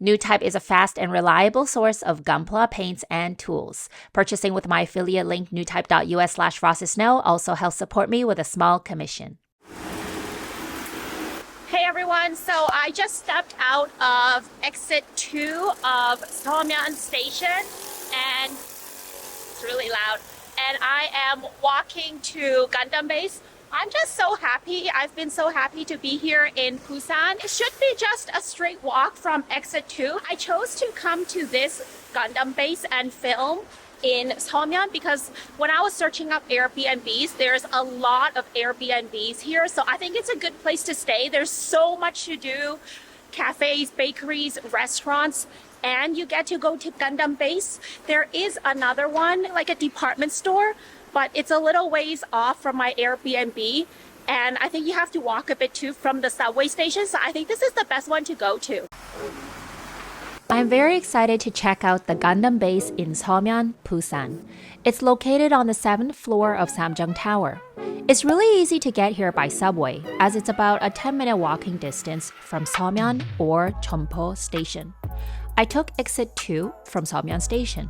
New Type is a fast and reliable source of Gunpla paints and tools. Purchasing with my affiliate link newtype.us/frostysnow also helps support me with a small commission. Hey everyone, so I just stepped out of exit 2 of Seomyun Station and it's really loud. And I am walking to Gundam Base. I'm just so happy. I've been so happy to be here in Busan. It should be just a straight walk from exit 2. I chose to come to this Gundam Base and film in Seomyun because when I was searching up Airbnbs, there's a lot of Airbnbs here. So I think it's a good place to stay. There's so much to do. Cafes, bakeries, restaurants, and you get to go to Gundam Base. There is another one, like a department store, but it's a little ways off from my Airbnb. And I think you have to walk a bit too from the subway station. So I think this is the best one to go to. I'm very excited to check out the Gundam Base in Seomyun, Busan. It's located on the 7th floor of Samjung Tower. It's really easy to get here by subway, as it's about a 10-minute walking distance from Seomyun or Cheonpo Station. I took exit 2 from Seomyun Station.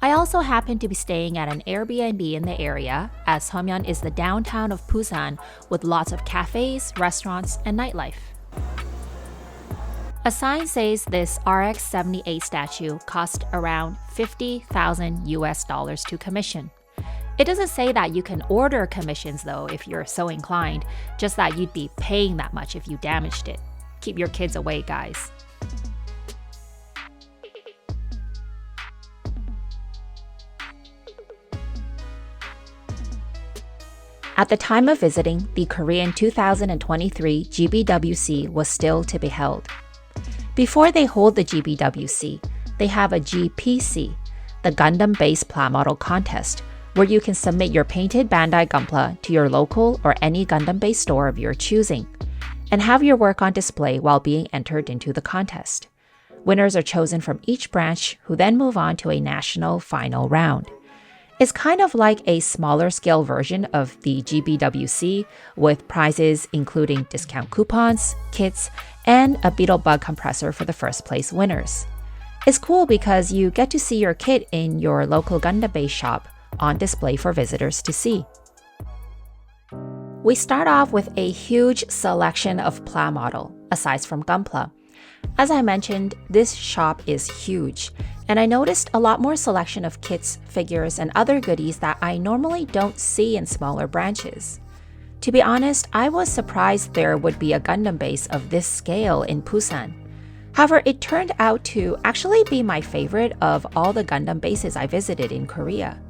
I also happen to be staying at an Airbnb in the area, as Seomyun is the downtown of Busan with lots of cafes, restaurants, and nightlife. A sign says this RX-78 statue cost around $50,000 to commission. It doesn't say that you can order commissions though if you're so inclined, just that you'd be paying that much if you damaged it. Keep your kids away, guys. At the time of visiting, the Korean 2023 GBWC was still to be held. Before they hold the GBWC, they have a GPC, the Gundam Base Pla Model Contest, where you can submit your painted Bandai Gunpla to your local or any Gundam Base store of your choosing, and have your work on display while being entered into the contest. Winners are chosen from each branch, who then move on to a national final round. It's kind of like a smaller scale version of the GBWC with prizes including discount coupons, kits, and a Beetlebug compressor for the first place winners. It's cool because you get to see your kit in your local Gundam Base shop on display for visitors to see. We start off with a huge selection of Pla model, aside from Gunpla. As I mentioned, this shop is huge, and I noticed a lot more selection of kits, figures, and other goodies that I normally don't see in smaller branches. To be honest, I was surprised there would be a Gundam Base of this scale in Busan. However, it turned out to actually be my favorite of all the Gundam Bases I visited in Korea.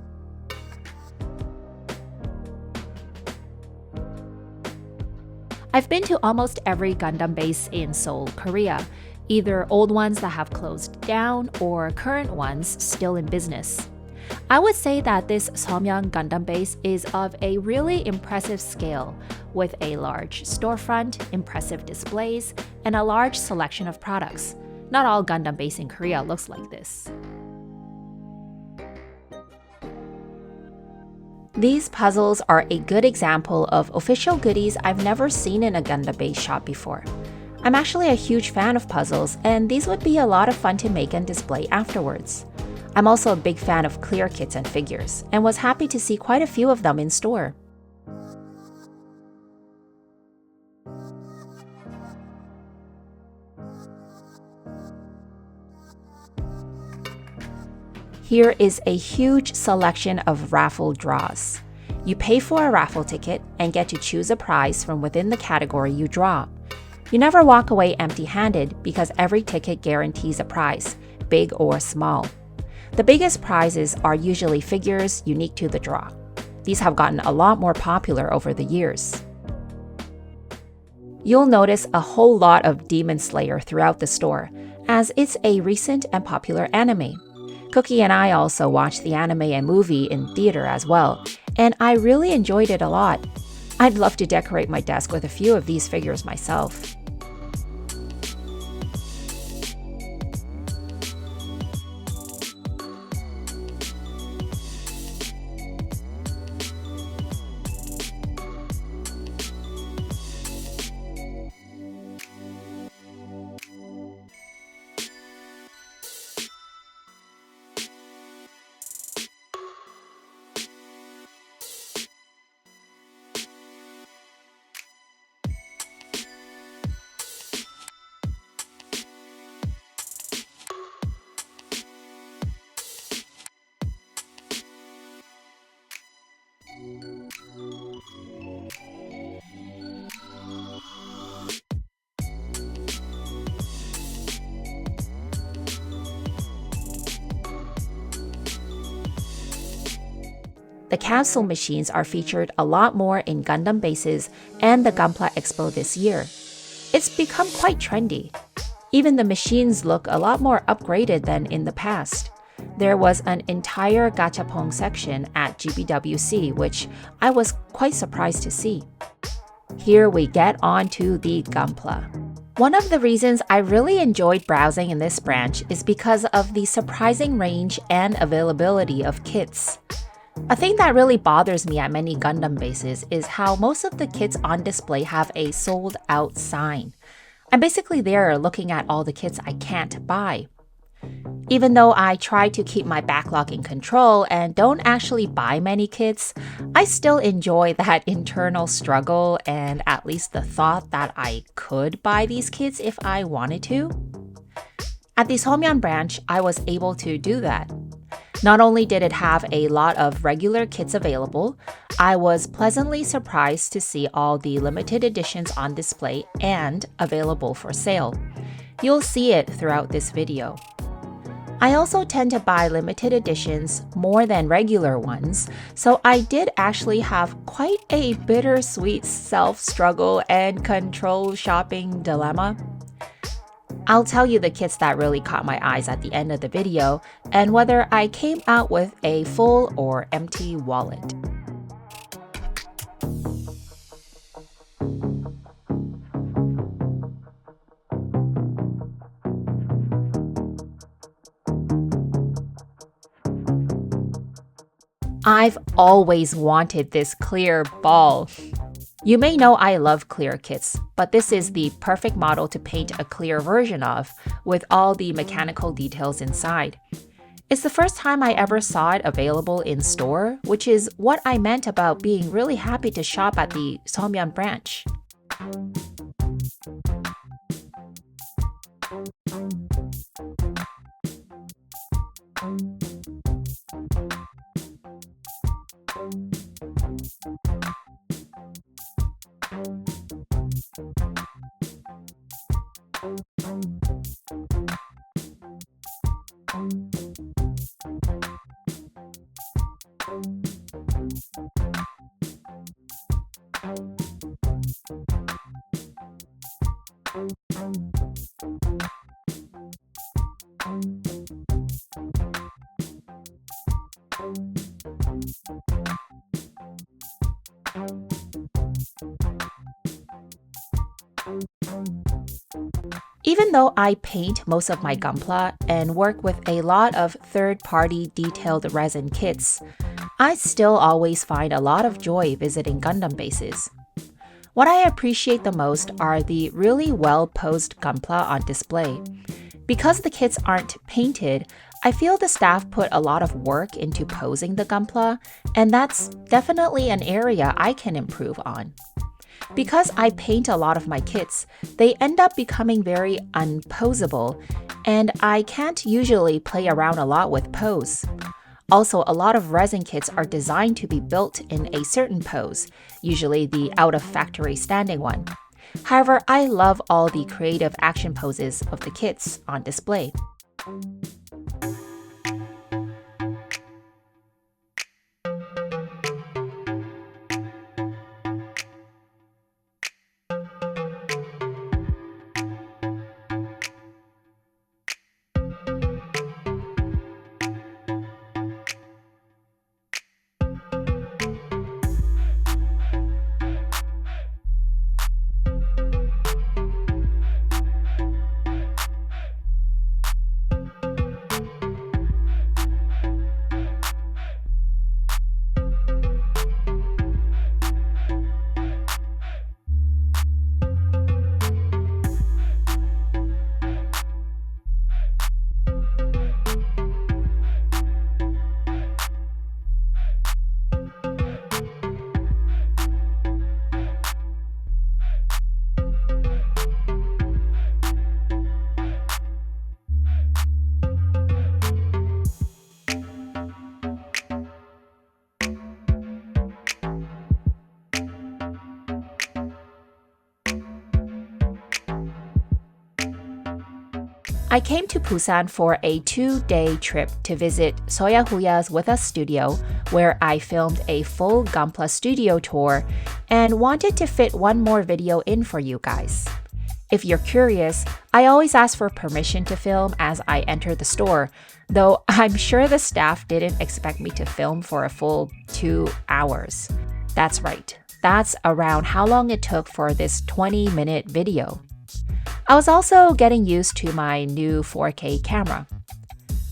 I've been to almost every Gundam Base in Seoul, Korea, either old ones that have closed down or current ones still in business. I would say that this Seomyun Gundam Base is of a really impressive scale, with a large storefront, impressive displays, and a large selection of products. Not all Gundam Base in Korea looks like this. These puzzles are a good example of official goodies I've never seen in a Gundam Base shop before. I'm actually a huge fan of puzzles, and these would be a lot of fun to make and display afterwards. I'm also a big fan of clear kits and figures, and was happy to see quite a few of them in store. Here is a huge selection of raffle draws. You pay for a raffle ticket and get to choose a prize from within the category you draw. You never walk away empty-handed because every ticket guarantees a prize, big or small. The biggest prizes are usually figures unique to the draw. These have gotten a lot more popular over the years. You'll notice a whole lot of Demon Slayer throughout the store, as it's a recent and popular anime. Cookie and I also watched the anime and movie in theater as well, and I really enjoyed it a lot. I'd love to decorate my desk with a few of these figures myself. The capsule machines are featured a lot more in Gundam Bases and the Gunpla Expo this year. It's become quite trendy. Even the machines look a lot more upgraded than in the past. There was an entire gachapon section at GBWC, which I was quite surprised to see. Here we get on to the Gunpla. One of the reasons I really enjoyed browsing in this branch is because of the surprising range and availability of kits. A thing that really bothers me at many Gundam bases is how most of the kits on display have a sold out sign. I'm basically there looking at all the kits I can't buy. Even though I try to keep my backlog in control and don't actually buy many kits, I still enjoy that internal struggle and at least the thought that I could buy these kits if I wanted to. At the Seomyun branch, I was able to do that. Not only did it have a lot of regular kits available, I was pleasantly surprised to see all the limited editions on display and available for sale. You'll see it throughout this video. I also tend to buy limited editions more than regular ones, so I did actually have quite a bittersweet self-struggle and control shopping dilemma. I'll tell you the kits that really caught my eyes at the end of the video and whether I came out with a full or empty wallet. I've always wanted this clear ball. You may know I love clear kits, but this is the perfect model to paint a clear version of, with all the mechanical details inside. It's the first time I ever saw it available in store, which is what I meant about being really happy to shop at the Seomyun branch. Even though I paint most of my Gunpla and work with a lot of third-party detailed resin kits, I still always find a lot of joy visiting Gundam bases. What I appreciate the most are the really well-posed Gunpla on display. Because the kits aren't painted, I feel the staff put a lot of work into posing the Gunpla, and that's definitely an area I can improve on. Because I paint a lot of my kits, they end up becoming very unposable, and I can't usually play around a lot with pose. Also, a lot of resin kits are designed to be built in a certain pose, usually the out-of-factory standing one. However, I love all the creative action poses of the kits on display. I came to Busan for a 2-day trip to visit Soyahuya's With Us studio, where I filmed a full Gunpla studio tour and wanted to fit one more video in for you guys. If you're curious, I always ask for permission to film as I enter the store, though I'm sure the staff didn't expect me to film for a full 2 hours. That's right, that's around how long it took for this 20-minute video. I was also getting used to my new 4K camera.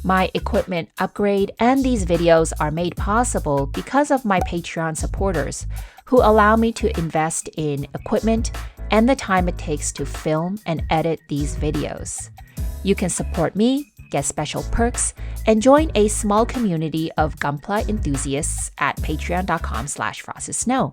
My equipment upgrade and these videos are made possible because of my Patreon supporters, who allow me to invest in equipment and the time it takes to film and edit these videos. You can support me, get special perks, and join a small community of Gunpla enthusiasts at patreon.com/frostsnow.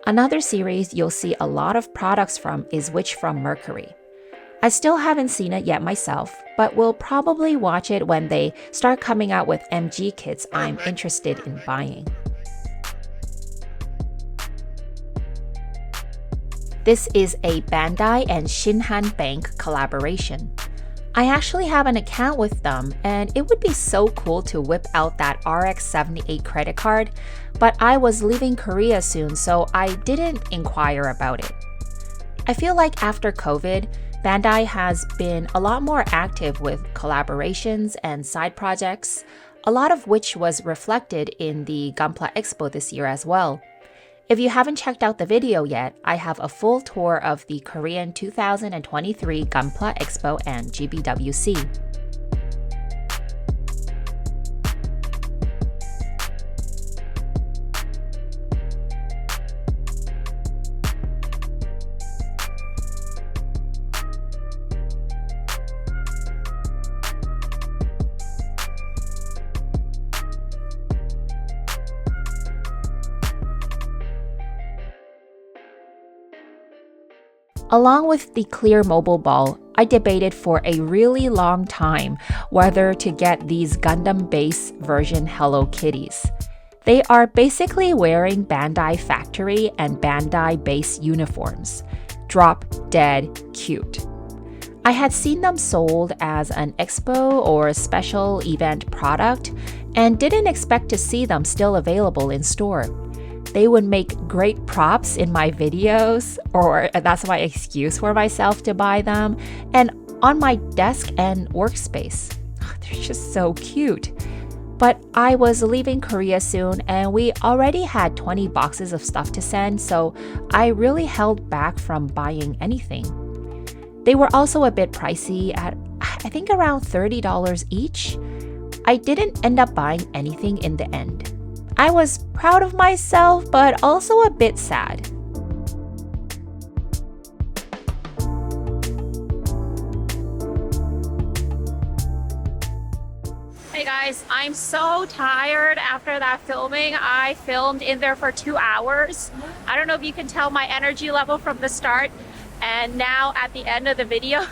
Another series you'll see a lot of products from is Witch from Mercury. I still haven't seen it yet myself, but will probably watch it when they start coming out with MG kits I'm interested in buying. This is a Bandai and Shinhan Bank collaboration. I actually have an account with them, and it would be so cool to whip out that RX-78 credit card, but I was leaving Korea soon, so I didn't inquire about it. I feel like after COVID, Bandai has been a lot more active with collaborations and side projects, a lot of which was reflected in the Gunpla Expo this year as well. If you haven't checked out the video yet, I have a full tour of the Korean 2023 Gunpla Expo and GBWC. Along with the clear mobile ball, I debated for a really long time whether to get these Gundam Base version Hello Kitties. They are basically wearing Bandai Factory and Bandai Base uniforms. Drop dead cute. I had seen them sold as an expo or special event product and didn't expect to see them still available in store. They would make great props in my videos, or that's my excuse for myself to buy them, and on my desk and workspace. They're just so cute. But I was leaving Korea soon, and we already had 20 boxes of stuff to send, so I really held back from buying anything. They were also a bit pricey at, I think, around $30 each. I didn't end up buying anything in the end. I was proud of myself, but also a bit sad. Hey guys, I'm so tired after that filming. I filmed in there for 2 hours. I don't know if you can tell my energy level from the start. And now at the end of the video,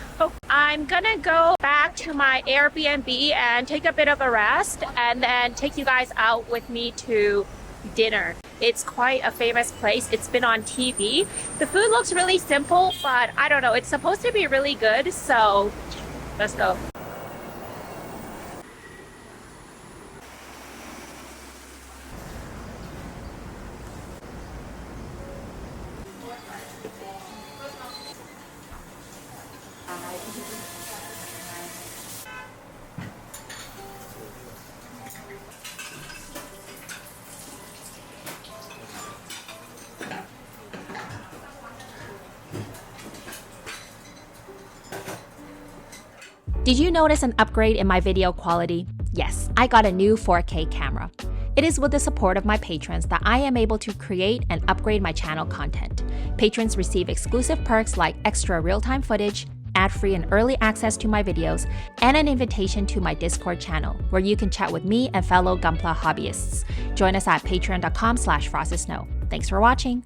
I'm gonna go back to my Airbnb and take a bit of a rest and then take you guys out with me to dinner. It's quite a famous place. It's been on TV. The food looks really simple, but I don't know. It's supposed to be really good, so let's go. Did you notice an upgrade in my video quality? Yes, I got a new 4K camera. It is with the support of my patrons that I am able to create and upgrade my channel content. Patrons receive exclusive perks like extra real-time footage, ad-free and early access to my videos, and an invitation to my Discord channel, where you can chat with me and fellow Gunpla hobbyists. Join us at patreon.com/frostsnow. Thanks for watching!